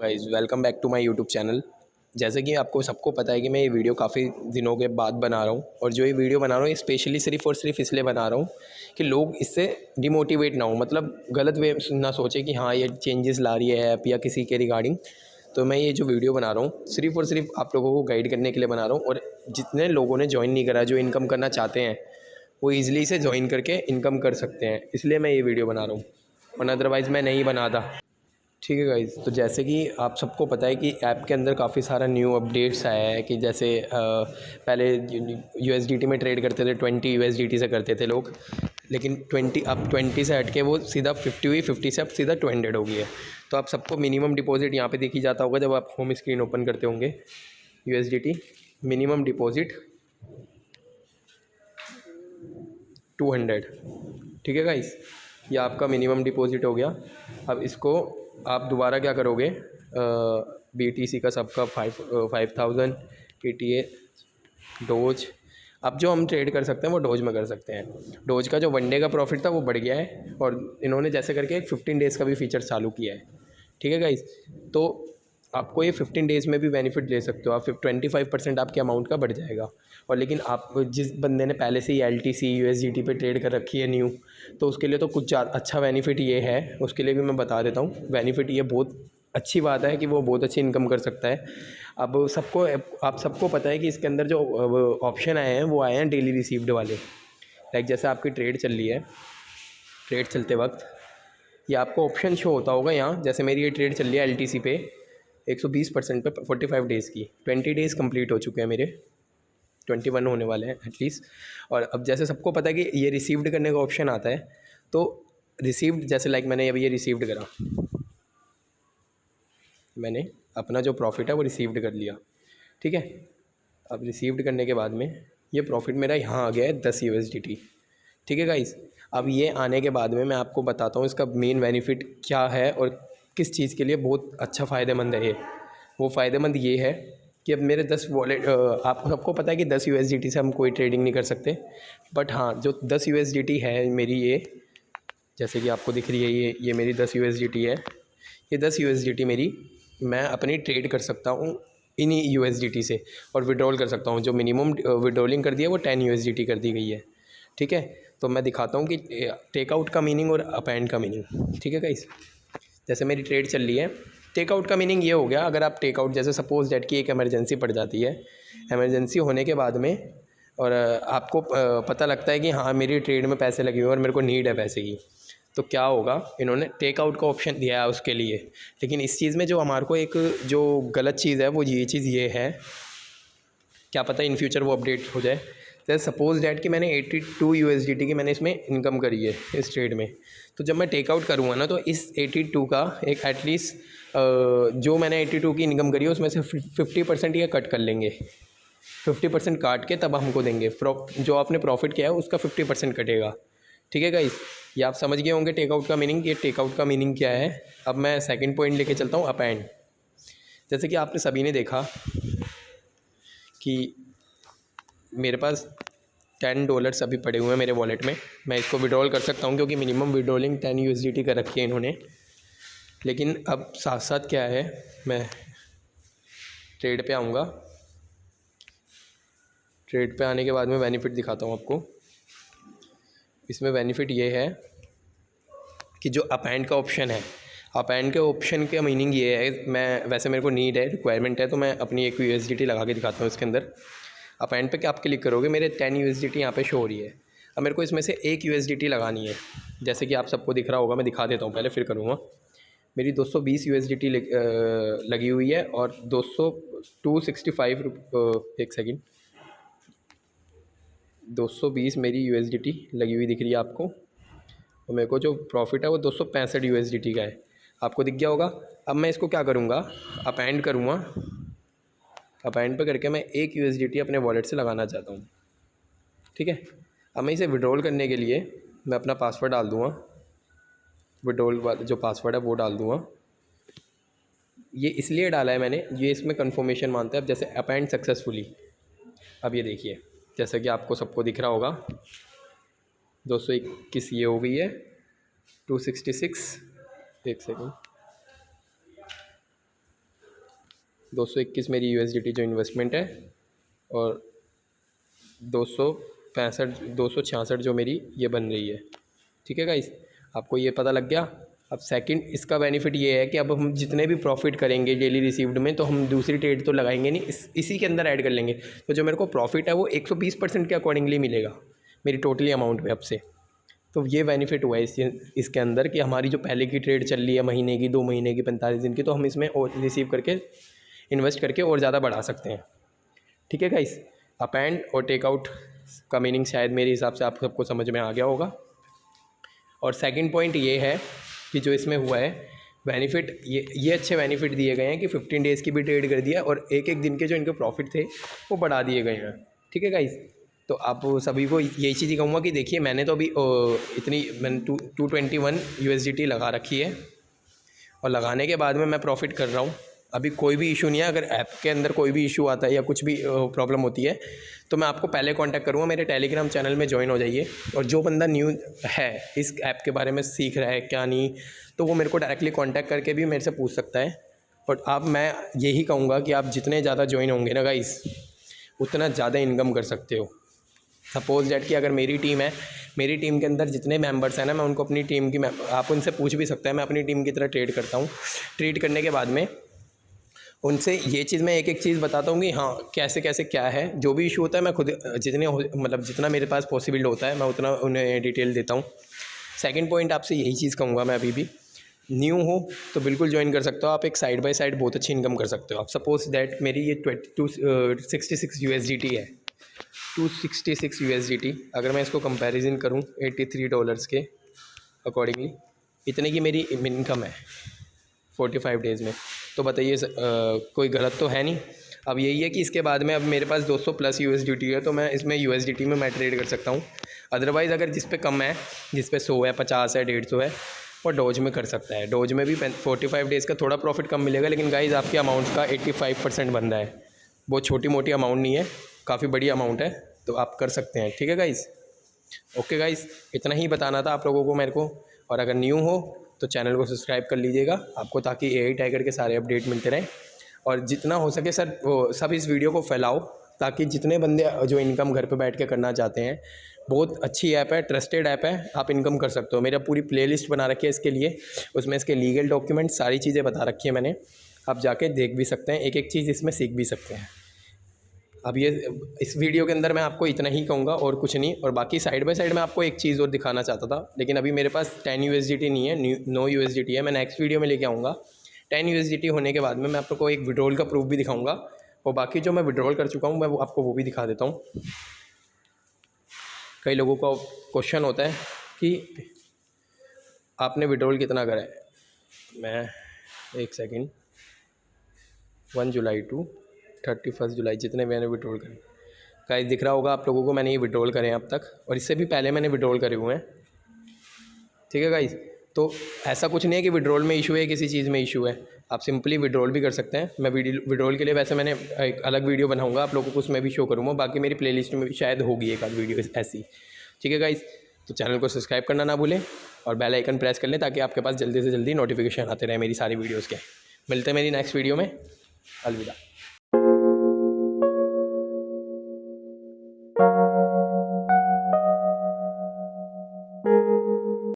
Guys welcome back to my YouTube channel. जैसे कि आपको सबको पता है कि मैं ये वीडियो काफ़ी दिनों के बाद बना रहा हूँ, और जो ये वीडियो बना रहा हूँ स्पेशली सिर्फ़ और सिर्फ इसलिए बना रहा हूँ कि लोग इससे डिमोटिवेट ना हो, मतलब गलत वे ना सोचे कि हाँ ये चेंजेस ला रही है ऐप या किसी के रिगार्डिंग। तो मैं ये जो वीडियो बना रहा हूँ सिर्फ़ और सिर्फ आप लोगों को गाइड करने के लिए बना रहा हूँ, और जितने लोगों ने ज्वाइन नहीं करा, जो इनकम करना चाहते हैं, वो ईज़िली इसे ज्वाइन करके इनकम कर सकते हैं, इसलिए मैं ये वीडियो बना रहा हूँ, वरना अदरवाइज़ मैं नहीं बनाता। ठीक है गाइज़, तो जैसे कि आप सबको पता है कि ऐप के अंदर काफ़ी सारा न्यू अपडेट्स आया है कि जैसे पहले यूएसडीटी में ट्रेड करते थे, 20 यूएसडीटी से करते थे लोग, लेकिन 20 अब 20 से हट के वो सीधा 50 हुई, 50 से अब सीधा 200 हो गई है। तो आप सबको मिनिमम डिपॉजिट यहाँ पे देखी जाता होगा जब आप होम स्क्रीन ओपन करते होंगे। USDT minimum deposit 200। ठीक है गाइस, ये आपका मिनिमम डिपॉजिट हो गया। अब इसको आप दोबारा क्या करोगे, बीटीसी का सबका 5000 ETA डोज। अब जो हम ट्रेड कर सकते हैं वो डोज में कर सकते हैं। डोज का जो वनडे का प्रॉफिट था वो बढ़ गया है, और इन्होंने जैसे करके एक 15 डेज़ का भी फीचर चालू किया है। ठीक है गाइस, तो आपको ये 15 डेज़ में भी बेनिफिट ले सकते हो आप। 25% आपके अमाउंट का बढ़ जाएगा। और लेकिन आप जिस बंदे ने पहले से ही LTC USDT पे ट्रेड कर रखी है न्यू, तो उसके लिए तो कुछ अच्छा बेनिफिट ये है, उसके लिए भी मैं बता देता हूँ। बेनिफिट ये बहुत अच्छी बात है कि वो बहुत अच्छी इनकम कर सकता है। अब आप सबको पता है कि इसके अंदर जो ऑप्शन आए हैं वो आए हैं डेली रिसीव्ड वाले। लाइक जैसे आपकी ट्रेड चल रही है, ट्रेड चलते वक्त ये आपको ऑप्शन शो होता होगा यहाँ। जैसे मेरी ये ट्रेड चल रही है LTC पे 120% पे 45 डेज़ की, 20 डेज़ कंप्लीट हो चुके हैं मेरे, 21 होने वाले हैं एटलीस्ट। और अब जैसे सबको पता है कि ये रिसीव्ड करने का ऑप्शन आता है, तो रिसीव्ड जैसे लाइक मैंने अभी ये रिसीव्ड करा, मैंने अपना जो प्रॉफिट है वो रिसीव्ड कर लिया। ठीक है, अब रिसीव्ड करने के बाद में ये प्रॉफिट मेरा यहाँ आ गया है 10 USDT। ठीक है गाइस, अब ये आने के बाद में मैं आपको बताता हूँ इसका मेन बेनिफिट क्या है और किस चीज़ के लिए बहुत अच्छा फ़ायदेमंद है ये। वो फ़ायदेमंद ये है कि अब मेरे 10 वॉलेट, आपको सबको पता है कि 10 USDT से हम कोई ट्रेडिंग नहीं कर सकते, बट हाँ जो 10 USDT है मेरी, ये जैसे कि आपको दिख रही है, ये मेरी 10 USDT है। ये 10 USDT मेरी मैं अपनी ट्रेड कर सकता हूँ इन्हीं USDT से, और विड्रॉल कर सकता हूँ। जो मिनिमम विड्रॉलिंग कर दी है वो 10 USDT कर दी गई है। ठीक है, तो मैं दिखाता हूँ कि टेकआउट का मीनिंग और अप एंड का मीनिंग। ठीक है गाइस, जैसे मेरी ट्रेड चल रही है, टेकआउट का मीनिंग ये हो गया, अगर आप टेकआउट जैसे सपोज डेट की एक इमरजेंसी पड़ जाती है, इमरजेंसी होने के बाद में, और आपको पता लगता है कि हाँ मेरी ट्रेड में पैसे लगे हुए हैं और मेरे को नीड है पैसे की, तो क्या होगा, इन्होंने टेकआउट का ऑप्शन दिया है उसके लिए। लेकिन इस चीज़ में जो हमारे को एक जो गलत चीज़ है वो ये चीज़ ये है, क्या पता इन फ्यूचर वो अपडेट हो जाए। जैसे सपोज डैट कि मैंने 82 USDT की मैंने इसमें इनकम करी है इस ट्रेड में, तो जब मैं टेकआउट करूँगा ना, तो इस 82 का एक एटलीस्ट जो मैंने 82 की इनकम करी है उसमें से 50% ये कट कर लेंगे। 50% काट के तब हमको देंगे, जो आपने प्रॉफिट किया है उसका 50% कटेगा। ठीक है गाइस, ये आप समझ गए होंगे टेकआउट का मीनिंग। ये टेकआउट का मीनिंग क्या है। अब मैं सेकंड पॉइंट लेके चलता हूँ, अप एंड। जैसे कि आपने सभी ने देखा कि मेरे पास $10 अभी पड़े हुए हैं मेरे वॉलेट में, मैं इसको विड्रॉल कर सकता हूँ क्योंकि मिनिमम विड्रॉलिंग 10 USDT कर रखी है इन्होंने। लेकिन अब साथ साथ क्या है, मैं ट्रेड पे आऊँगा, ट्रेड पे आने के बाद में बेनिफिट दिखाता हूँ आपको। इसमें बेनिफिट ये है कि जो अप एंड का ऑप्शन है, अप एंड के ऑप्शन का मीनिंग ये है, मैं वैसे मेरे को नीड है, रिक्वायरमेंट है, तो मैं अपनी एक USDT लगा के दिखाता हूँ इसके अंदर। अप एंड पे क्या आप क्लिक करोगे, मेरे 10 USDT यहाँ पे शो हो रही है। अब मेरे को इसमें से एक USDT लगानी है, जैसे कि आप सबको दिख रहा होगा, मैं दिखा देता हूँ पहले फिर करूँगा। मेरी 220 USDT लगी हुई है, और 265 एक सेकेंड, 220 मेरी USDT लगी हुई दिख रही है आपको, और मेरे को जो प्रॉफिट है वो 265 USDT का है, आपको दिख गया होगा। अब मैं इसको क्या करूँगा, अप एंड करूँगा, अप एंड पे करके मैं एक USDT अपने वॉलेट से लगाना चाहता हूँ। ठीक है, अब मैं इसे विड्रॉल करने के लिए मैं अपना पासवर्ड डाल दूँगा, विड्रॉल वाला जो पासवर्ड है वो डाल दूँगा। ये इसलिए डाला है मैंने, ये इसमें कन्फर्मेशन मानता है। अब जैसे अप एंड सक्सेसफुली, अब ये देखिए जैसा कि आपको सबको दिख रहा होगा, 221 ये हो गई है, 266 एक सेकेंड, 221 मेरी यूएसडीटी जो इन्वेस्टमेंट है, और 266 जो मेरी ये बन रही है। ठीक है गाइस, आपको ये पता लग गया। अब सेकंड इसका बेनिफिट ये है कि अब हम जितने भी प्रॉफिट करेंगे डेली रिसीव्ड में, तो हम दूसरी ट्रेड तो लगाएंगे नहीं, इसी के अंदर ऐड कर लेंगे। तो जो मेरे को प्रॉफिट है वो 120% के अकॉर्डिंगली मिलेगा मेरी टोटली अमाउंट में अब से। तो ये बेनिफिट हुआ है इसके अंदर कि हमारी जो पहले की ट्रेड चल रही है महीने की, 2 महीने की, 45 दिन की, तो हम इसमें और रिसीव करके इन्वेस्ट करके और ज़्यादा बढ़ा सकते हैं। ठीक है गाइस, अप एंड और टेकआउट का मीनिंग शायद मेरे हिसाब से आप सबको समझ में आ गया होगा। और सेकंड पॉइंट ये है कि जो इसमें हुआ है बेनिफिट, ये अच्छे बेनिफिट दिए गए हैं कि 15 डेज़ की भी ट्रेड कर दिया और एक एक दिन के जो इनके प्रॉफिट थे वो बढ़ा दिए गए हैं। ठीक है गाइस, तो आप सभी को यही चीज़ ही कहूँगा कि देखिए मैंने तो अभी मैंने 221 USDT लगा रखी है, और लगाने के बाद में मैं प्रॉफिट कर रहा हूँ। अभी कोई भी इशू नहीं है। अगर ऐप के अंदर कोई भी इशू आता है या कुछ भी प्रॉब्लम होती है तो मैं आपको पहले कांटेक्ट करूँगा। मेरे टेलीग्राम चैनल में ज्वाइन हो जाइए, और जो बंदा न्यू है इस ऐप के बारे में सीख रहा है क्या नहीं, तो वो मेरे को डायरेक्टली कांटेक्ट करके भी मेरे से पूछ सकता है। और अब मैं यही कहूँगा कि आप जितने ज़्यादा ज्वाइन होंगे ना गाइस, उतना ज़्यादा इनकम कर सकते हो। सपोज डैट कि अगर मेरी टीम है, मेरी टीम के अंदर जितने मेंबर्स हैं ना, मैं उनको अपनी टीम की, आप उनसे पूछ भी सकते हैं, मैं अपनी टीम की तरह ट्रेड करता हूँ। ट्रेड करने के बाद में उनसे ये चीज़ मैं एक एक चीज़ बताता हूँ कि हाँ कैसे कैसे क्या है। जो भी इशू होता है मैं खुद जितना मेरे पास पॉसिबल होता है मैं उतना उन्हें डिटेल देता हूँ। सेकंड पॉइंट आपसे यही चीज़ कहूँगा मैं, अभी भी न्यू हो तो बिल्कुल ज्वाइन कर सकते हो आप। एक साइड बाय साइड बहुत अच्छी इनकम कर सकते हो आप। सपोज दैट मेरी ये 266 USDT है, 266 USDT। अगर मैं इसको कंपैरिजन करूँ $83 के अकॉर्डिंगली, इतने की मेरी इनकम है 45 डेज़ में, तो बताइए कोई गलत तो है नहीं। अब यही है कि इसके बाद में अब मेरे पास 200+ USDT है, तो मैं इसमें USDT में मैं ट्रेड कर सकता हूँ। अदरवाइज़ अगर जिस पे कम है, जिस पे 100 है, 50 है, 150 है, वो डोज में कर सकता है। डोज में भी 45 डेज़ का थोड़ा प्रॉफिट कम मिलेगा, लेकिन गाइज़ आपके अमाउंट का 85% बन रहा है। बहुत छोटी मोटी अमाउंट नहीं है, काफ़ी बड़ी अमाउंट है, तो आप कर सकते हैं। ठीक है गाइज़, ओके गाइज़, इतना ही बताना था आप लोगों को मेरे को। और अगर न्यू हो तो चैनल को सब्सक्राइब कर लीजिएगा आपको, ताकि AI टाइगर के सारे अपडेट मिलते रहें। और जितना हो सके सर सब इस वीडियो को फैलाओ, ताकि जितने बंदे जो इनकम घर पे बैठ के करना चाहते हैं, बहुत अच्छी ऐप है, ट्रस्टेड ऐप है, आप इनकम कर सकते हो। मेरा पूरी प्लेलिस्ट बना रखी है इसके लिए, उसमें इसके लीगल डॉक्यूमेंट सारी चीज़ें बता रखी है मैंने। आप जाके देख भी सकते हैं, एक एक चीज़ इसमें सीख भी सकते हैं। अब ये इस वीडियो के अंदर मैं आपको इतना ही कहूँगा और कुछ नहीं। और बाकी साइड बाय साइड मैं आपको एक चीज़ और दिखाना चाहता था, लेकिन अभी मेरे पास 10 USDT नहीं है, 9 USDT है। मैं नेक्स्ट वीडियो में लेके आऊँगा। 10 USDT होने के बाद में मैं आपको एक विड्रॉल का प्रूफ भी दिखाऊँगा, और बाकी जो मैं विड्रॉल कर चुका हूँ मैं आपको वो भी दिखा देता हूँ। कई लोगों का क्वेश्चन होता है कि आपने विड्रॉल कितना करा है। मैं एक सेकेंड, 1 जुलाई टू 31 जुलाई जितने मैंने विड्रॉल करे, गाइस दिख रहा होगा आप लोगों को, मैंने ये विड्रॉल करे हैं अब तक, और इससे भी पहले मैंने विड्रॉल करे हुए हैं। ठीक है गाइस, तो ऐसा कुछ नहीं है कि विड्रॉल में इशू है, किसी चीज़ में इशू है। आप सिंपली विड्रॉल भी कर सकते हैं। मैं विड्रॉल के लिए वैसे मैंने एक अलग वीडियो बनाऊंगा, आप लोगों को उसमें भी शो करूँगा। बाकी मेरी प्लेलिस्ट में भी शायद होगी एक आध वीडियो ऐसी। ठीक है गाइस, तो चैनल को सब्सक्राइब करना ना भूलें, और बेल आइकन प्रेस कर लें, ताकि आपके पास जल्दी से जल्दी नोटिफिकेशन आते रहे मेरी सारी वीडियोज़ के। मिलते हैं मेरी नेक्स्ट वीडियो में। अलविदा।